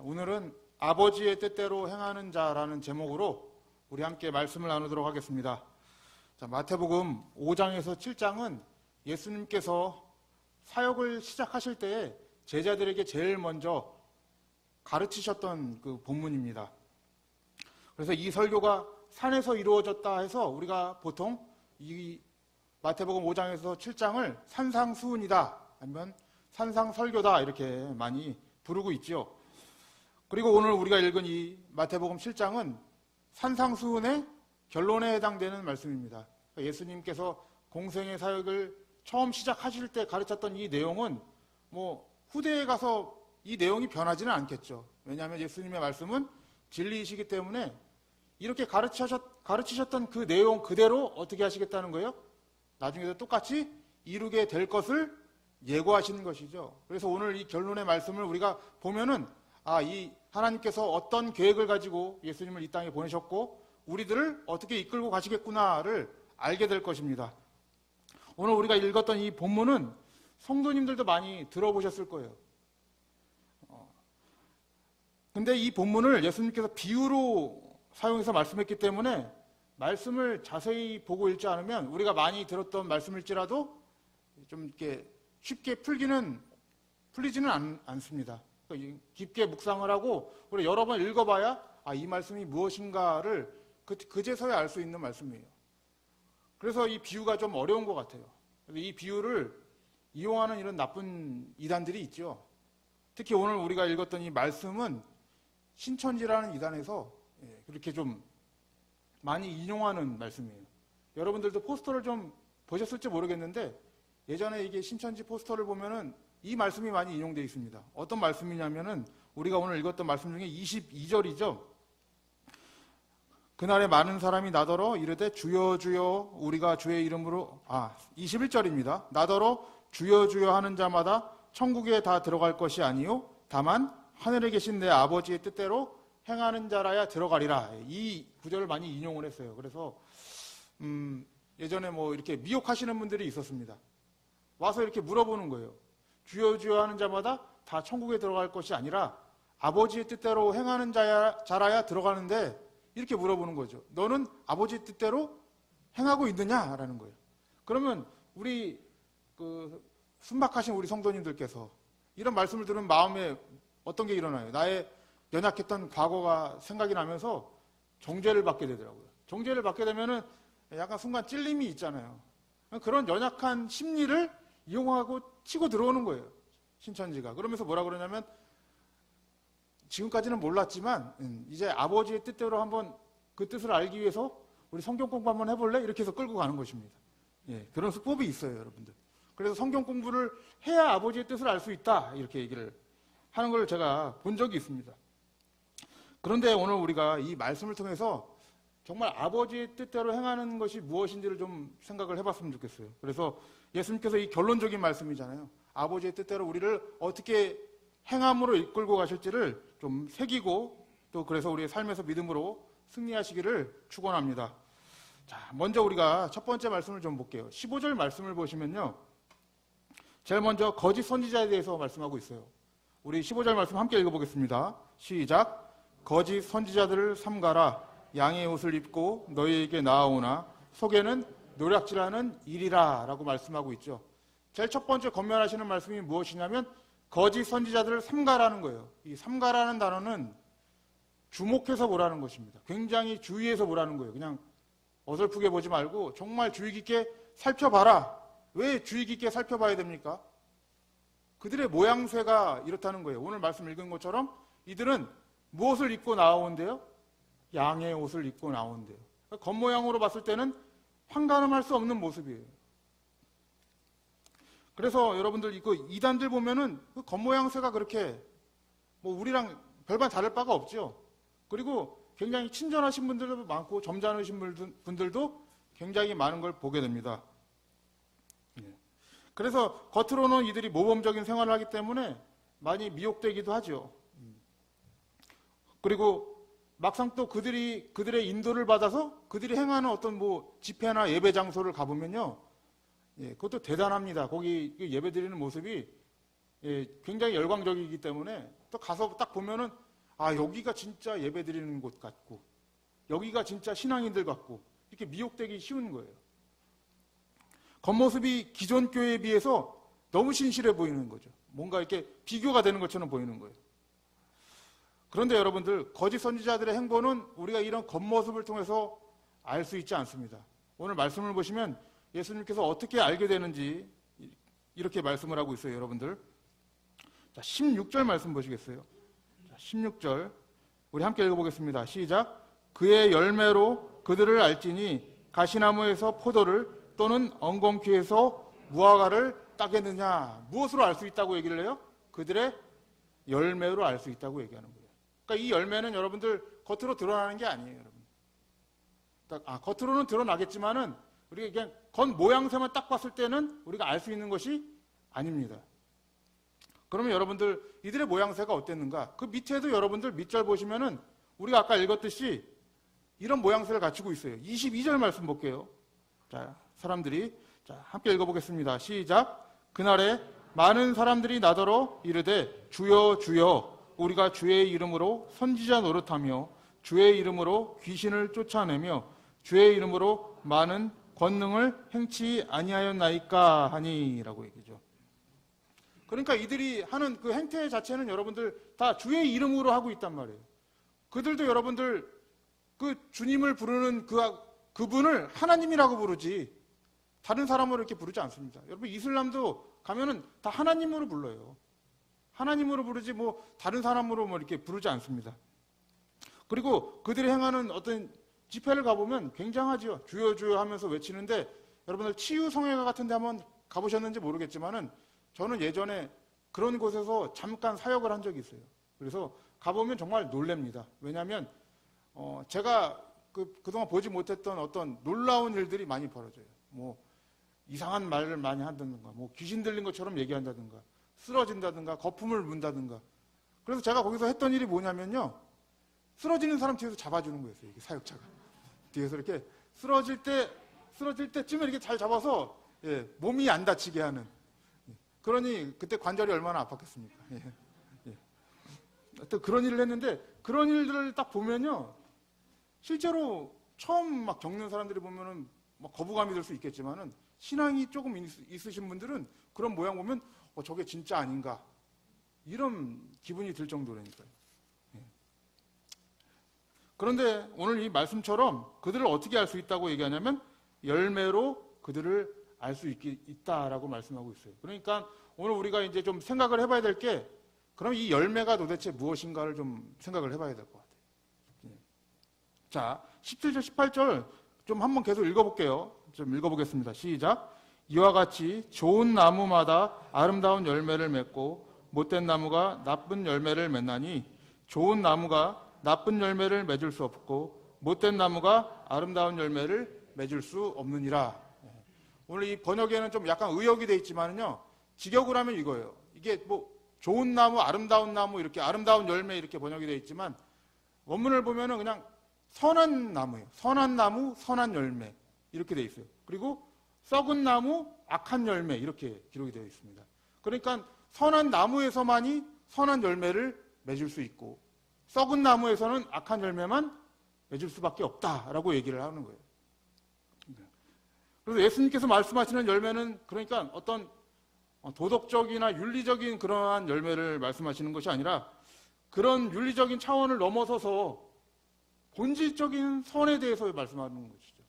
오늘은 아버지의 뜻대로 행하는 자라는 제목으로 우리 함께 말씀을 나누도록 하겠습니다. 자, 마태복음 5장에서 7장은 예수님께서 사역을 시작하실 때에 제자들에게 제일 먼저 가르치셨던 그 본문입니다. 그래서 이 설교가 산에서 이루어졌다 해서 우리가 보통 이 마태복음 5장에서 7장을 산상수훈이다 아니면 산상설교다 이렇게 많이 부르고 있죠. 그리고 오늘 우리가 읽은 이 마태복음 7장은 산상수훈의 결론에 해당되는 말씀입니다. 예수님께서 공생의 사역을 처음 시작하실 때 가르쳤던 이 내용은 후대에 가서 이 내용이 변하지는 않겠죠. 왜냐하면 예수님의 말씀은 진리이시기 때문에 이렇게 가르치셨던 그 내용 그대로 어떻게 하시겠다는 거예요? 나중에도 똑같이 이루게 될 것을 예고하시는 것이죠. 그래서 오늘 이 결론의 말씀을 우리가 보면은 이 하나님께서 어떤 계획을 가지고 예수님을 이 땅에 보내셨고 우리들을 어떻게 이끌고 가시겠구나를 알게 될 것입니다. 오늘 우리가 읽었던 이 본문은 성도님들도 많이 들어보셨을 거예요. 근데 이 본문을 예수님께서 비유로 사용해서 말씀했기 때문에 말씀을 자세히 보고 읽지 않으면 우리가 많이 들었던 말씀일지라도 좀 이렇게 쉽게 풀리지는 않습니다. 깊게 묵상을 하고 우리 여러 번 읽어봐야 이 말씀이 무엇인가를 그제서야 알 수 있는 말씀이에요. 그래서 이 비유가 좀 어려운 것 같아요. 이 비유를 이용하는 이런 나쁜 이단들이 있죠. 특히 오늘 우리가 읽었던 이 말씀은 신천지라는 이단에서 그렇게 좀 많이 인용하는 말씀이에요. 여러분들도 포스터를 좀 보셨을지 모르겠는데 예전에 이게 신천지 포스터를 보면은 이 말씀이 많이 인용되어 있습니다. 어떤 말씀이냐면은 우리가 오늘 읽었던 말씀 중에 22절이죠. 그날에 많은 사람이 나더러 이르되 주여 주여 우리가 주의 이름으로 21절입니다. 나더러 주여 주여 하는 자마다 천국에 다 들어갈 것이 아니요 다만 하늘에 계신 내 아버지의 뜻대로 행하는 자라야 들어가리라. 이 구절을 많이 인용을 했어요. 그래서 예전에 이렇게 미혹하시는 분들이 있었습니다. 와서 이렇게 물어보는 거예요. 주여 주여 하는 자마다 다 천국에 들어갈 것이 아니라 아버지의 뜻대로 행하는 자라야 들어가는데 이렇게 물어보는 거죠. 너는 아버지의 뜻대로 행하고 있느냐라는 거예요. 그러면 우리 순박하신 우리 성도님들께서 이런 말씀을 들으면 마음에 어떤 게 일어나요? 나의 연약했던 과거가 생각이 나면서 정죄를 받게 되더라고요. 정죄를 받게 되면은 약간 순간 찔림이 있잖아요. 그런 연약한 심리를 이용하고 치고 들어오는 거예요. 신천지가. 그러면서 뭐라 그러냐면 지금까지는 몰랐지만 이제 아버지의 뜻대로 한번 그 뜻을 알기 위해서 우리 성경 공부 한번 해볼래? 이렇게 해서 끌고 가는 것입니다. 그런 수법이 있어요, 여러분들. 그래서 성경 공부를 해야 아버지의 뜻을 알 수 있다. 이렇게 얘기를 하는 걸 제가 본 적이 있습니다. 그런데 오늘 우리가 이 말씀을 통해서 정말 아버지의 뜻대로 행하는 것이 무엇인지를 좀 생각을 해봤으면 좋겠어요. 그래서 예수님께서 이 결론적인 말씀이잖아요. 아버지의 뜻대로 우리를 어떻게 행함으로 이끌고 가실지를 좀 새기고 또 그래서 우리의 삶에서 믿음으로 승리하시기를 축원합니다. 자, 먼저 우리가 첫 번째 말씀을 좀 볼게요. 15절 말씀을 보시면요. 제일 먼저 거짓 선지자에 대해서 말씀하고 있어요. 우리 15절 말씀 함께 읽어보겠습니다. 시작. 거짓 선지자들을 삼가라. 양의 옷을 입고 너희에게 나아오나 속에는 노략질하는 일이라 라고 말씀하고 있죠. 제일 첫 번째 권면하시는 말씀이 무엇이냐면 거짓 선지자들을 삼가라는 거예요. 이 삼가라는 단어는 주목해서 보라는 것입니다. 굉장히 주의해서 보라는 거예요. 그냥 어설프게 보지 말고 정말 주의 깊게 살펴봐라. 왜 주의 깊게 살펴봐야 됩니까? 그들의 모양새가 이렇다는 거예요. 오늘 말씀 읽은 것처럼 이들은 무엇을 입고 나온대요? 양의 옷을 입고 나온대요. 겉모양으로 봤을 때는 황가름할 수 없는 모습이에요. 그래서 여러분들 이거 이단들 보면은 그 겉모양새가 그렇게 우리랑 별반 다를 바가 없죠. 그리고 굉장히 친절하신 분들도 많고 점잖으신 분들도 굉장히 많은 걸 보게 됩니다. 그래서 겉으로는 이들이 모범적인 생활을 하기 때문에 많이 미혹되기도 하죠. 그리고 막상 또 그들의 인도를 받아서 그들이 행하는 어떤 집회나 예배 장소를 가보면요. 그것도 대단합니다. 거기 예배 드리는 모습이 굉장히 열광적이기 때문에 또 가서 딱 보면은 아, 여기가 진짜 예배 드리는 곳 같고, 여기가 진짜 신앙인들 같고, 이렇게 미혹되기 쉬운 거예요. 겉모습이 기존 교회에 비해서 너무 신실해 보이는 거죠. 뭔가 이렇게 비교가 되는 것처럼 보이는 거예요. 그런데 여러분들, 거짓 선지자들의 행보는 우리가 이런 겉모습을 통해서 알 수 있지 않습니다. 오늘 말씀을 보시면 예수님께서 어떻게 알게 되는지 이렇게 말씀을 하고 있어요, 여러분들. 자, 16절 말씀 보시겠어요? 자, 16절 우리 함께 읽어보겠습니다. 시작. 그의 열매로 그들을 알지니 가시나무에서 포도를 또는 엉겅퀴에서 무화과를 따겠느냐. 무엇으로 알 수 있다고 얘기를 해요? 그들의 열매로 알 수 있다고 얘기하는 거예요. 그러니까 이 열매는 여러분들 겉으로 드러나는 게 아니에요, 여러분. 겉으로는 드러나겠지만은 우리가 그냥 겉 모양새만 딱 봤을 때는 우리가 알 수 있는 것이 아닙니다. 그러면 여러분들 이들의 모양새가 어땠는가? 그 밑에도 여러분들 밑절 보시면은 우리가 아까 읽었듯이 이런 모양새를 갖추고 있어요. 22절 말씀 볼게요. 자, 사람들이 함께 읽어보겠습니다. 시작. 그날에 많은 사람들이 나더러 이르되 주여 주여 우리가 주의 이름으로 선지자 노릇하며 주의 이름으로 귀신을 쫓아내며 주의 이름으로 많은 권능을 행치 아니하였나이까 하니라고 얘기죠. 그러니까 이들이 하는 그 행태 자체는 여러분들 다 주의 이름으로 하고 있단 말이에요. 그들도 여러분들 그 주님을 부르는 그분을 하나님이라고 부르지 다른 사람으로 이렇게 부르지 않습니다. 여러분 이슬람도 가면은 다 하나님으로 불러요. 하나님으로 부르지 뭐 다른 사람으로 뭐 이렇게 부르지 않습니다. 그리고 그들이 행하는 어떤 집회를 가보면 굉장하지요. 주여 주여 하면서 외치는데 여러분들 치유성회가 같은 데 한번 가보셨는지 모르겠지만은 저는 예전에 그런 곳에서 잠깐 사역을 한 적이 있어요. 그래서 가보면 정말 놀랍니다. 왜냐하면 제가 그동안 보지 못했던 어떤 놀라운 일들이 많이 벌어져요. 뭐 이상한 말을 많이 한다든가 뭐 귀신 들린 것처럼 얘기한다든가 쓰러진다든가 거품을 문다든가. 그래서 제가 거기서 했던 일이 뭐냐면요. 쓰러지는 사람 뒤에서 잡아주는 거였어요. 이게 사역자가 뒤에서 이렇게 쓰러질 때쯤에 이렇게 잘 잡아서 몸이 안 다치게 하는. 그러니 그때 관절이 얼마나 아팠겠습니까? 또 그런 일을 했는데 그런 일들을 딱 보면요, 실제로 처음 막 겪는 사람들이 보면은 막 거부감이 들 수 있겠지만은 신앙이 조금 있으신 분들은 그런 모양 보면 저게 진짜 아닌가 이런 기분이 들 정도라니까요. 그런데 오늘 이 말씀처럼 그들을 어떻게 알 수 있다고 얘기하냐면 열매로 그들을 알 수 있다라고 말씀하고 있어요. 그러니까 오늘 우리가 이제 좀 생각을 해봐야 될 게 그럼 이 열매가 도대체 무엇인가를 좀 생각을 해봐야 될 것 같아요. 자, 17절, 18절 좀 한번 계속 읽어볼게요. 좀 읽어보겠습니다. 시작. 이와 같이 좋은 나무마다 아름다운 열매를 맺고 못된 나무가 나쁜 열매를 맺나니 좋은 나무가 나쁜 열매를 맺을 수 없고 못된 나무가 아름다운 열매를 맺을 수 없느니라. 오늘 이 번역에는 좀 약간 의역이 돼 있지만은요, 직역을 하면 이거예요. 이게 뭐 좋은 나무, 아름다운 나무 이렇게 아름다운 열매 이렇게 번역이 돼 있지만 원문을 보면은 그냥 선한 나무예요. 선한 나무, 선한 열매 이렇게 돼 있어요. 그리고 썩은 나무, 악한 열매 이렇게 기록이 되어 있습니다. 그러니까 선한 나무에서만이 선한 열매를 맺을 수 있고 썩은 나무에서는 악한 열매만 맺을 수밖에 없다라고 얘기를 하는 거예요. 그래서 예수님께서 말씀하시는 열매는 그러니까 어떤 도덕적이나 윤리적인 그러한 열매를 말씀하시는 것이 아니라 그런 윤리적인 차원을 넘어서서 본질적인 선에 대해서 말씀하는 것이죠.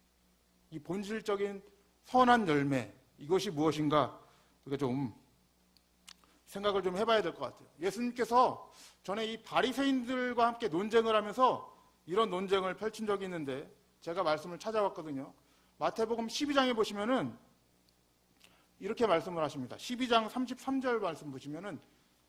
이 본질적인 선한 열매, 이것이 무엇인가 우리가 좀 생각을 좀 해봐야 될 것 같아요. 예수님께서 전에 이 바리새인들과 함께 논쟁을 하면서 이런 논쟁을 펼친 적이 있는데 제가 말씀을 찾아왔거든요. 마태복음 12장에 보시면은 이렇게 말씀을 하십니다. 12장 33절 말씀 보시면은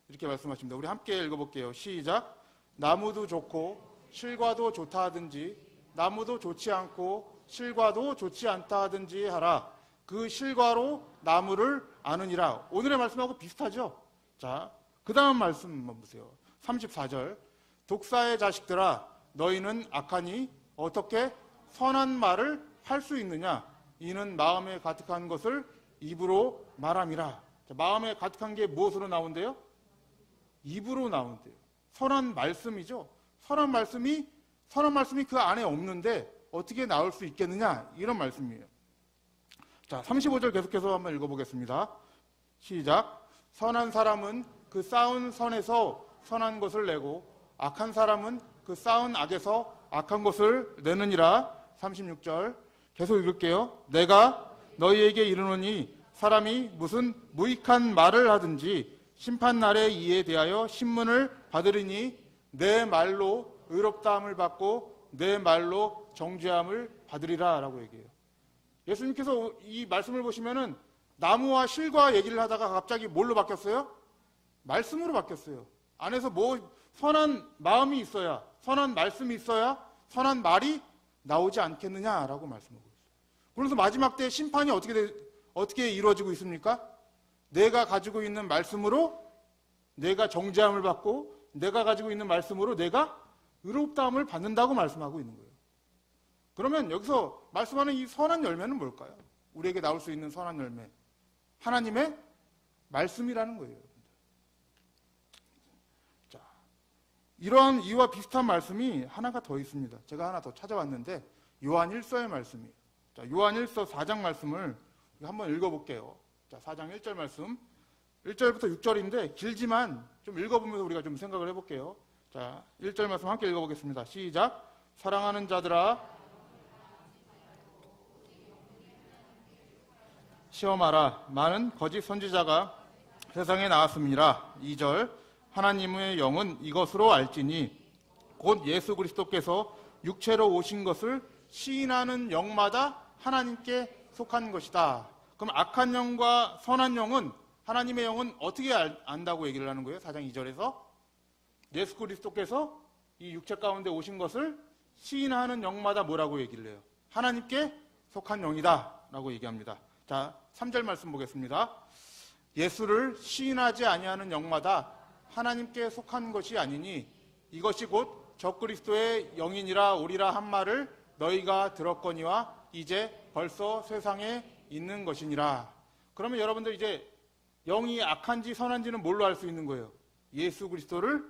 이렇게 말씀하십니다. 우리 함께 읽어볼게요. 시작. 나무도 좋고 실과도 좋다 하든지 나무도 좋지 않고 실과도 좋지 않다 하든지 하라. 그 실과로 나무를 아느니라. 오늘의 말씀하고 비슷하죠? 자, 그 다음 말씀 한번 보세요. 34절. 독사의 자식들아, 너희는 악하니 어떻게 선한 말을 할 수 있느냐? 이는 마음에 가득한 것을 입으로 말함이라. 자, 마음에 가득한 게 무엇으로 나온대요? 입으로 나온대요. 선한 말씀이죠. 선한 말씀이 그 안에 없는데 어떻게 나올 수 있겠느냐, 이런 말씀이에요. 자, 35절 계속해서 한번 읽어보겠습니다. 시작. 선한 사람은 그 쌓은 선에서 선한 것을 내고 악한 사람은 그 쌓은 악에서 악한 것을 내느니라. 36절 계속 읽을게요. 내가 너희에게 이르노니 사람이 무슨 무익한 말을 하든지 심판날에 이에 대하여 신문을 받으리니 내 말로 의롭다함을 받고 내 말로 정죄함을 받으리라 라고 얘기해요. 예수님께서 이 말씀을 보시면은 나무와 실과 얘기를 하다가 갑자기 뭘로 바뀌었어요? 말씀으로 바뀌었어요. 안에서 선한 마음이 있어야, 선한 말씀이 있어야 선한 말이 나오지 않겠느냐라고 말씀하고 있어요. 그래서 마지막 때 심판이 어떻게 이루어지고 있습니까? 내가 가지고 있는 말씀으로 내가 정죄함을 받고 내가 가지고 있는 말씀으로 내가 의롭다함을 받는다고 말씀하고 있는 거예요. 그러면 여기서 말씀하는 이 선한 열매는 뭘까요? 우리에게 나올 수 있는 선한 열매. 하나님의 말씀이라는 거예요. 자, 이러한 이와 비슷한 말씀이 하나가 더 있습니다. 제가 하나 더 찾아왔는데 요한 1서의 말씀이에요. 자, 요한 1서 4장 말씀을 한번 읽어볼게요. 자, 4장 1절 말씀. 1절부터 6절인데 길지만 좀 읽어보면서 우리가 좀 생각을 해볼게요. 자, 1절 말씀 함께 읽어보겠습니다. 시작. 사랑하는 자들아 시험하라. 많은 거짓 선지자가 세상에 나왔습니다. 2절 하나님의 영은 이것으로 알지니 곧 예수 그리스도께서 육체로 오신 것을 시인하는 영마다 하나님께 속한 것이다. 그럼 악한 영과 선한 영은, 하나님의 영은 어떻게 안다고 얘기를 하는 거예요? 4장 2절에서 예수 그리스도께서 이 육체 가운데 오신 것을 시인하는 영마다 뭐라고 얘기를 해요? 하나님께 속한 영이다 라고 얘기합니다. 자, 3절 말씀 보겠습니다. 예수를 시인하지 아니하는 영마다 하나님께 속한 것이 아니니 이것이 곧 적그리스도의 영이니라 오리라 한 말을 너희가 들었거니와 이제 벌써 세상에 있는 것이니라. 그러면 여러분들 이제 영이 악한지 선한지는 뭘로 알 수 있는 거예요? 예수 그리스도를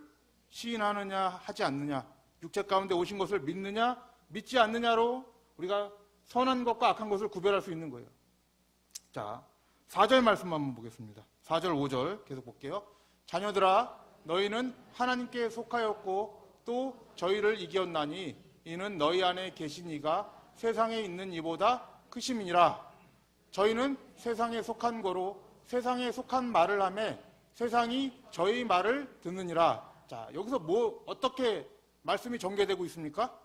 시인하느냐 하지 않느냐, 육체 가운데 오신 것을 믿느냐 믿지 않느냐로 우리가 선한 것과 악한 것을 구별할 수 있는 거예요. 자, 4절 말씀 한번 보겠습니다. 4절 5절 계속 볼게요. 자녀들아 너희는 하나님께 속하였고 또 저희를 이겼나니 이는 너희 안에 계신 이가 세상에 있는 이보다 크심이니라. 저희는 세상에 속한 거로 세상에 속한 말을 하며 세상이 저희 말을 듣느니라. 자, 여기서 어떻게 말씀이 전개되고 있습니까?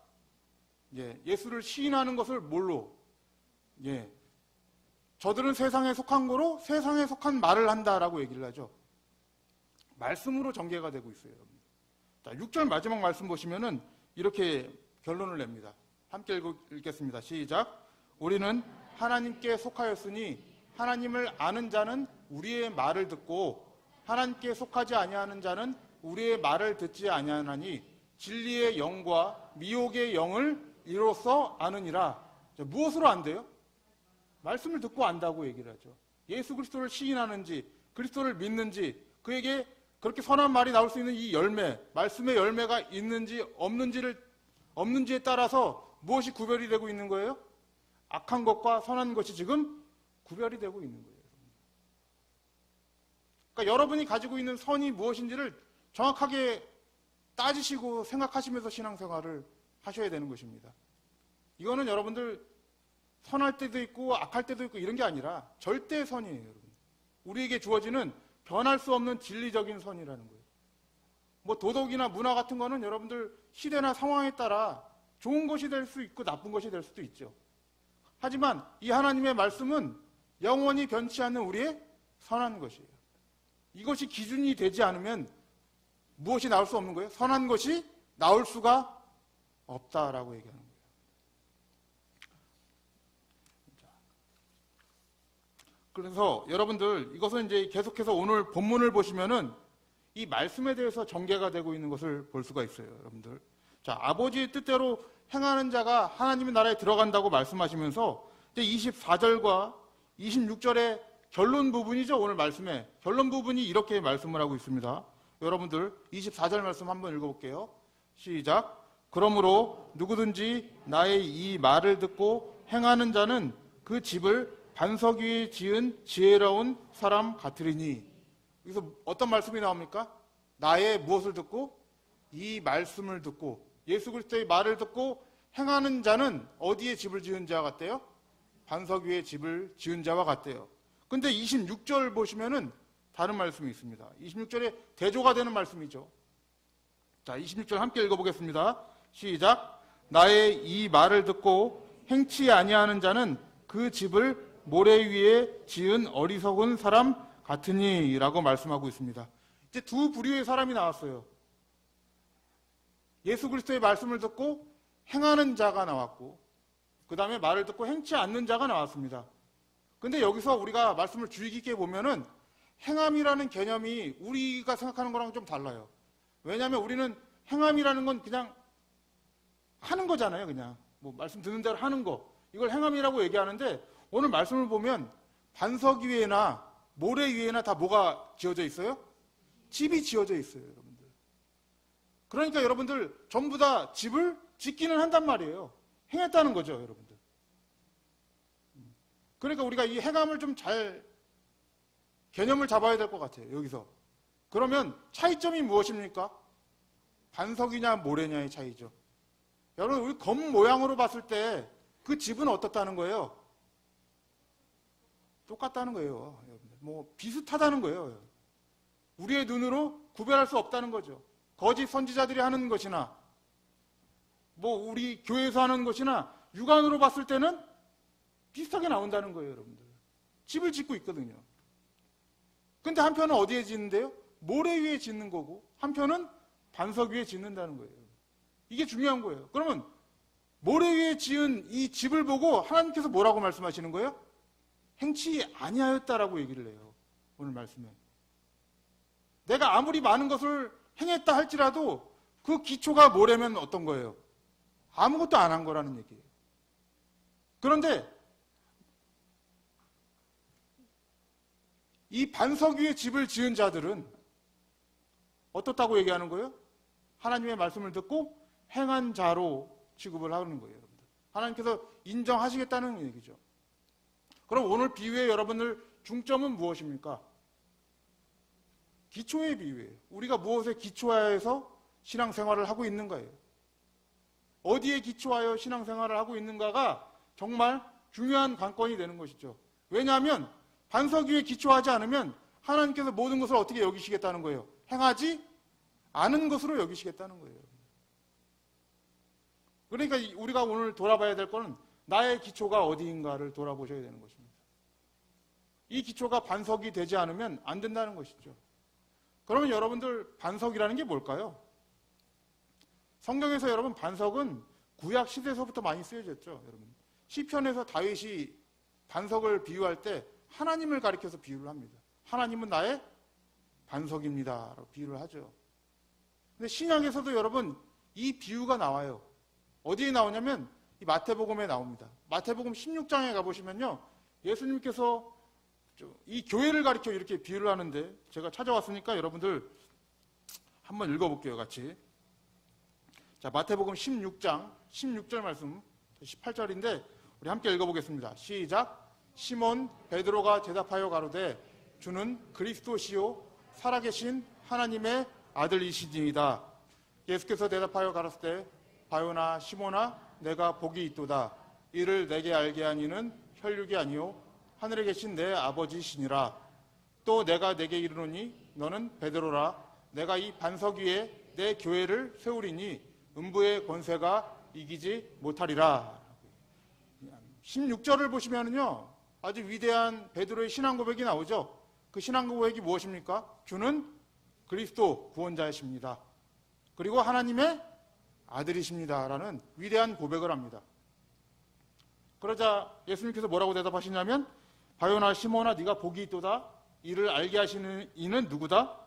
예수를 시인하는 것을 뭘로? 저들은 세상에 속한 거로 세상에 속한 말을 한다라고 얘기를 하죠. 말씀으로 전개가 되고 있어요. 자, 6절 마지막 말씀 보시면은 이렇게 결론을 냅니다. 함께 읽겠습니다. 시작. 우리는 하나님께 속하였으니 하나님을 아는 자는 우리의 말을 듣고 하나님께 속하지 아니하는 자는 우리의 말을 듣지 아니하나니 진리의 영과 미혹의 영을 이로써 아느니라. 자, 무엇으로 안돼요? 말씀을 듣고 안다고 얘기를 하죠. 예수 그리스도를 시인하는지 그리스도를 믿는지 그에게 그렇게 선한 말이 나올 수 있는 이 열매, 말씀의 열매가 있는지 없는지에 따라서 무엇이 구별이 되고 있는 거예요? 악한 것과 선한 것이 지금 구별이 되고 있는 거예요. 그러니까 여러분이 가지고 있는 선이 무엇인지를 정확하게 따지시고 생각하시면서 신앙생활을 하셔야 되는 것입니다. 이거는 여러분들 선할 때도 있고 악할 때도 있고 이런 게 아니라 절대 선이에요. 여러분. 우리에게 주어지는 변할 수 없는 진리적인 선이라는 거예요. 뭐 도덕이나 문화 같은 거는 여러분들 시대나 상황에 따라 좋은 것이 될 수 있고 나쁜 것이 될 수도 있죠. 하지만 이 하나님의 말씀은 영원히 변치 않는 우리의 선한 것이에요. 이것이 기준이 되지 않으면 무엇이 나올 수 없는 거예요? 선한 것이 나올 수가 없다라고 얘기하는 거예요. 그래서 여러분들 이것은 이제 계속해서 오늘 본문을 보시면은 이 말씀에 대해서 전개가 되고 있는 것을 볼 수가 있어요, 여러분들. 자, 아버지의 뜻대로 행하는 자가 하나님의 나라에 들어간다고 말씀하시면서 이제 24절과 26절의 결론 부분이죠, 오늘 말씀에. 결론 부분이 이렇게 말씀을 하고 있습니다. 여러분들 24절 말씀 한번 읽어볼게요. 시작. 그러므로 누구든지 나의 이 말을 듣고 행하는 자는 그 집을 반석 위에 지은 지혜로운 사람 같으리니. 여기서 어떤 말씀이 나옵니까? 나의 무엇을 듣고? 이 말씀을 듣고, 예수 그리스도의 말을 듣고 행하는 자는 어디에 집을 지은 자와 같대요? 반석 위에 집을 지은 자와 같대요. 근데 26절 보시면은 다른 말씀이 있습니다. 26절에 대조가 되는 말씀이죠. 자, 26절 함께 읽어보겠습니다. 시작. 나의 이 말을 듣고 행치 아니하는 자는 그 집을 모래 위에 지은 어리석은 사람 같으니 라고 말씀하고 있습니다. 이제 두 부류의 사람이 나왔어요. 예수 그리스도의 말씀을 듣고 행하는 자가 나왔고, 그 다음에 말을 듣고 행치 않는 자가 나왔습니다. 근데 여기서 우리가 말씀을 주의 깊게 보면은 행함이라는 개념이 우리가 생각하는 거랑 좀 달라요. 왜냐하면 우리는 행함이라는 건 그냥 하는 거잖아요. 그냥 뭐 말씀 듣는 대로 하는 거, 이걸 행함이라고 얘기하는데, 오늘 말씀을 보면 반석 위에나 모래 위에나 다 뭐가 지어져 있어요? 집이 지어져 있어요, 여러분들. 그러니까 여러분들 전부 다 집을 짓기는 한단 말이에요. 행했다는 거죠, 여러분들. 그러니까 우리가 이 행함을 좀 잘 개념을 잡아야 될 것 같아요, 여기서. 그러면 차이점이 무엇입니까? 반석이냐 모래냐의 차이죠. 여러분, 우리 겉모양으로 봤을 때 그 집은 어떻다는 거예요? 똑같다는 거예요. 여러분들. 뭐 비슷하다는 거예요. 우리의 눈으로 구별할 수 없다는 거죠. 거짓 선지자들이 하는 것이나 뭐 우리 교회에서 하는 것이나 육안으로 봤을 때는 비슷하게 나온다는 거예요, 여러분들. 집을 짓고 있거든요. 근데 한편은 어디에 짓는데요? 모래 위에 짓는 거고, 한편은 반석 위에 짓는다는 거예요. 이게 중요한 거예요. 그러면 모래 위에 지은 이 집을 보고 하나님께서 뭐라고 말씀하시는 거예요? 행치 아니하였다라고 얘기를 해요, 오늘 말씀에. 내가 아무리 많은 것을 행했다 할지라도 그 기초가 모래면 어떤 거예요? 아무것도 안 한 거라는 얘기예요. 그런데 이 반석 위에 집을 지은 자들은 어떻다고 얘기하는 거예요? 하나님의 말씀을 듣고 행한 자로 취급을 하는 거예요, 여러분들. 하나님께서 인정하시겠다는 얘기죠. 그럼 오늘 비유의 여러분들 중점은 무엇입니까? 기초의 비유예요. 우리가 무엇에 기초하여서 신앙생활을 하고 있는가예요. 어디에 기초하여 신앙생활을 하고 있는가가 정말 중요한 관건이 되는 것이죠. 왜냐하면 반석 위에 기초하지 않으면 하나님께서 모든 것을 어떻게 여기시겠다는 거예요? 행하지 않은 것으로 여기시겠다는 거예요. 그러니까 우리가 오늘 돌아봐야 될 거는 나의 기초가 어디인가를 돌아보셔야 되는 것입니다. 이 기초가 반석이 되지 않으면 안 된다는 것이죠. 그러면 여러분들 반석이라는 게 뭘까요? 성경에서 여러분 반석은 구약 시대에서부터 많이 쓰여졌죠. 여러분 시편에서 다윗이 반석을 비유할 때 하나님을 가리켜서 비유를 합니다. 하나님은 나의 반석입니다 라고 비유를 하죠. 근데 신약에서도 여러분 이 비유가 나와요. 어디에 나오냐면 이 마태복음에 나옵니다. 마태복음 16장에 가보시면요, 예수님께서 이 교회를 가리켜 이렇게 비유를 하는데, 제가 찾아왔으니까 여러분들 한번 읽어볼게요, 같이. 자, 마태복음 16장 16절 말씀 18절인데 우리 함께 읽어보겠습니다. 시작. 시몬 베드로가 대답하여 가로되 주는 그리스도시요 살아계신 하나님의 아들이시니이다. 예수께서 대답하여 가라사대 바요나 시몬아 내가 복이 있도다. 이를 내게 알게 한 이는 혈육이 아니요 하늘에 계신 내 아버지시니라. 또 내가 내게 이르노니 너는 베드로라. 내가 이 반석 위에 내 교회를 세우리니 음부의 권세가 이기지 못하리라. 16절을 보시면은요, 아주 위대한 베드로의 신앙 고백이 나오죠. 그 신앙 고백이 무엇입니까? 주는 그리스도 구원자이십니다. 그리고 하나님의 아들이십니다라는 위대한 고백을 합니다. 그러자 예수님께서 뭐라고 대답하시냐면 바요나 시몬아 네가 복이 있도다. 이를 알게 하시는 이는 누구다?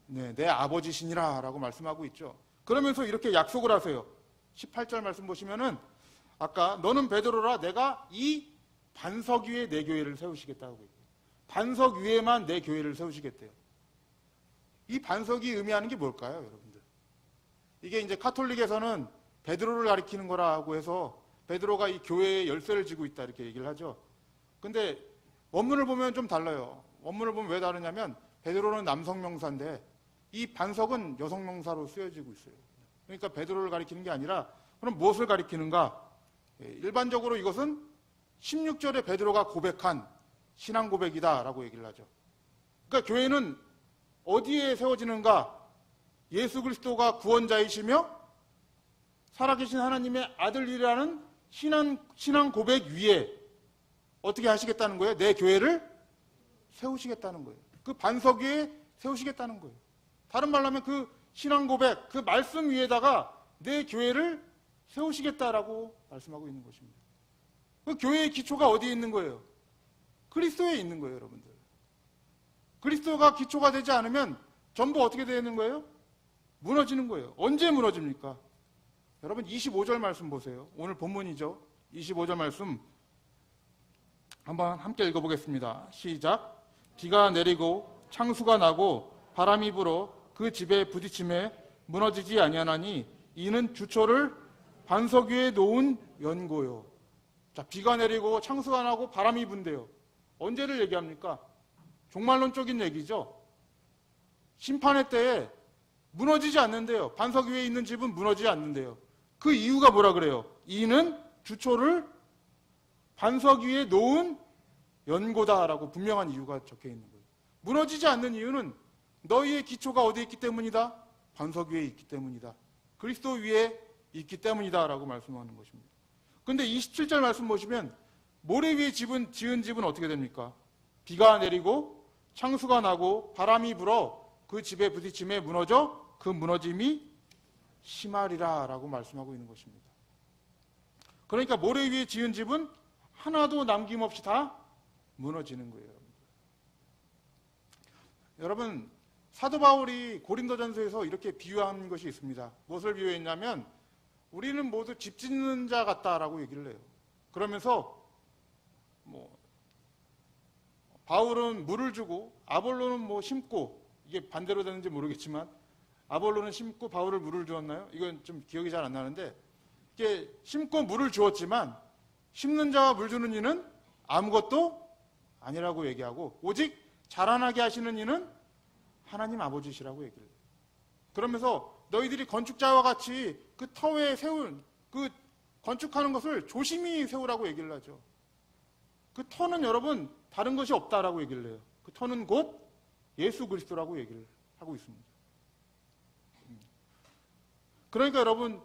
네, 내 아버지시니라 라고 말씀하고 있죠. 그러면서 이렇게 약속을 하세요. 18절 말씀 보시면은 아까 너는 베드로라 내가 이 반석 위에 내 교회를 세우시겠다고 얘기해요. 반석 위에만 내 교회를 세우시겠대요. 이 반석이 의미하는 게 뭘까요, 여러분들? 이게 이제 카톨릭에서는 베드로를 가리키는 거라고 해서 베드로가 이 교회의 열쇠를 쥐고 있다 이렇게 얘기를 하죠. 근데 원문을 보면 좀 달라요. 원문을 보면 왜 다르냐면 베드로는 남성 명사인데 이 반석은 여성 명사로 쓰여지고 있어요. 그러니까 베드로를 가리키는 게 아니라 그럼 무엇을 가리키는가? 일반적으로 이것은 16절에 베드로가 고백한 신앙 고백이다라고 얘기를 하죠. 그러니까 교회는 어디에 세워지는가? 예수 그리스도가 구원자이시며 살아계신 하나님의 아들이라는 신앙 고백 위에 어떻게 하시겠다는 거예요? 내 교회를 세우시겠다는 거예요. 그 반석 위에 세우시겠다는 거예요. 다른 말로 하면 그 신앙 고백, 그 말씀 위에다가 내 교회를 세우시겠다라고 말씀하고 있는 것입니다. 그 교회의 기초가 어디에 있는 거예요? 그리스도에 있는 거예요, 여러분들. 그리스도가 기초가 되지 않으면 전부 어떻게 되는 거예요? 무너지는 거예요. 언제 무너집니까? 여러분 25절 말씀 보세요. 오늘 본문이죠. 25절 말씀 한번 함께 읽어보겠습니다. 시작. 비가 내리고 창수가 나고 바람이 불어 그 집에 부딪힘에 무너지지 아니하나니 이는 주초를 반석 위에 놓은 연고요. 자, 비가 내리고 창수가 나고 바람이 분대요. 언제를 얘기합니까? 종말론적인 얘기죠. 심판의 때에 무너지지 않는데요. 반석 위에 있는 집은 무너지지 않는데요. 그 이유가 뭐라 그래요? 이는 주초를 반석 위에 놓은 연고다라고 분명한 이유가 적혀 있는 거예요. 무너지지 않는 이유는 너희의 기초가 어디에 있기 때문이다? 반석 위에 있기 때문이다. 그리스도 위에 있기 때문이다라고 말씀하는 것입니다. 그런데 27절 말씀 보시면 모래 위에 지은 집은 어떻게 됩니까? 비가 내리고 창수가 나고 바람이 불어 그 집에 부딪힘에 무너져 그 무너짐이 심하리라 라고 말씀하고 있는 것입니다. 그러니까 모래 위에 지은 집은 하나도 남김없이 다 무너지는 거예요. 여러분 사도 바울이 고린도전서에서 이렇게 비유한 것이 있습니다. 무엇을 비유했냐면 우리는 모두 집 짓는 자 같다라고 얘기를 해요. 그러면서 바울은 물을 주고 아볼로는 심고, 이게 반대로 되는지 모르겠지만 아볼로는 심고 바울을 물을 주었나요? 이건 좀 기억이 잘 안 나는데, 이게 심고 물을 주었지만 심는 자와 물 주는 이는 아무것도 아니라고 얘기하고 오직 자라나게 하시는 이는 하나님 아버지시라고 얘기를 해요. 그러면서 너희들이 건축자와 같이 그 터에 세운 그 건축하는 것을 조심히 세우라고 얘기를 하죠. 그 터는 여러분 다른 것이 없다라고 얘기를 해요. 그 터는 곧 예수 그리스도라고 얘기를 하고 있습니다. 그러니까 여러분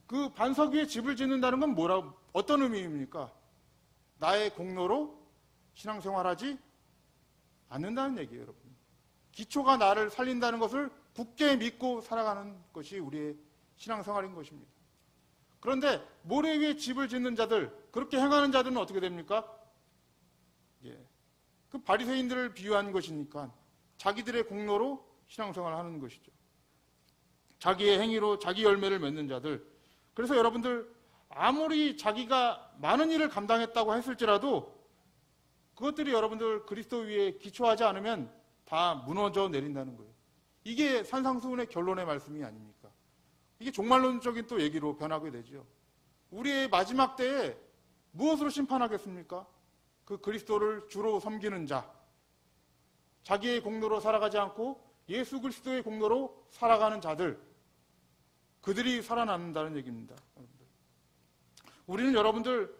그 반석 위에 집을 짓는다는 건 어떤 의미입니까? 나의 공로로 신앙생활하지 않는다는 얘기예요, 여러분. 기초가 나를 살린다는 것을 굳게 믿고 살아가는 것이 우리의 신앙생활인 것입니다. 그런데 모래 위에 집을 짓는 자들, 그렇게 행하는 자들은 어떻게 됩니까? 그 바리새인들을 비유한 것이니까 자기들의 공로로 신앙생활을 하는 것이죠. 자기의 행위로 자기 열매를 맺는 자들. 그래서 여러분들 아무리 자기가 많은 일을 감당했다고 했을지라도 그것들이 여러분들 그리스도 위에 기초하지 않으면 다 무너져 내린다는 거예요. 이게 산상수훈의 결론의 말씀이 아닙니까? 이게 종말론적인 또 얘기로 변하게 되죠. 우리의 마지막 때에 무엇으로 심판하겠습니까? 그 그리스도를 주로 섬기는 자, 자기의 공로로 살아가지 않고 예수 그리스도의 공로로 살아가는 자들, 그들이 살아남는다는 얘기입니다. 우리는 여러분들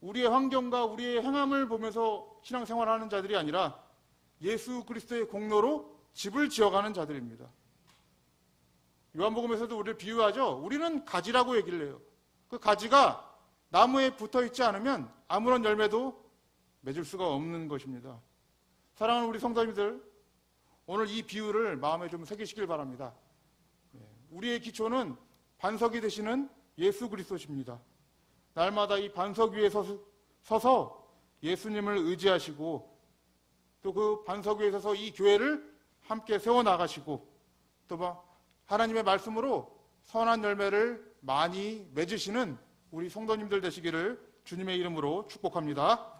우리의 환경과 우리의 행함을 보면서 신앙생활하는 자들이 아니라 예수 그리스도의 공로로 집을 지어가는 자들입니다. 요한복음에서도 우리를 비유하죠. 우리는 가지라고 얘기를 해요. 그 가지가 나무에 붙어있지 않으면 아무런 열매도 맺을 수가 없는 것입니다. 사랑하는 우리 성도님들, 오늘 이 비유를 마음에 좀 새기시길 바랍니다. 우리의 기초는 반석이 되시는 예수 그리스도십니다. 날마다 이 반석 위에 서서 예수님을 의지하시고 또 그 반석 위에 서서 이 교회를 함께 세워나가시고 또 하나님의 말씀으로 선한 열매를 많이 맺으시는 우리 성도님들 되시기를 주님의 이름으로 축복합니다.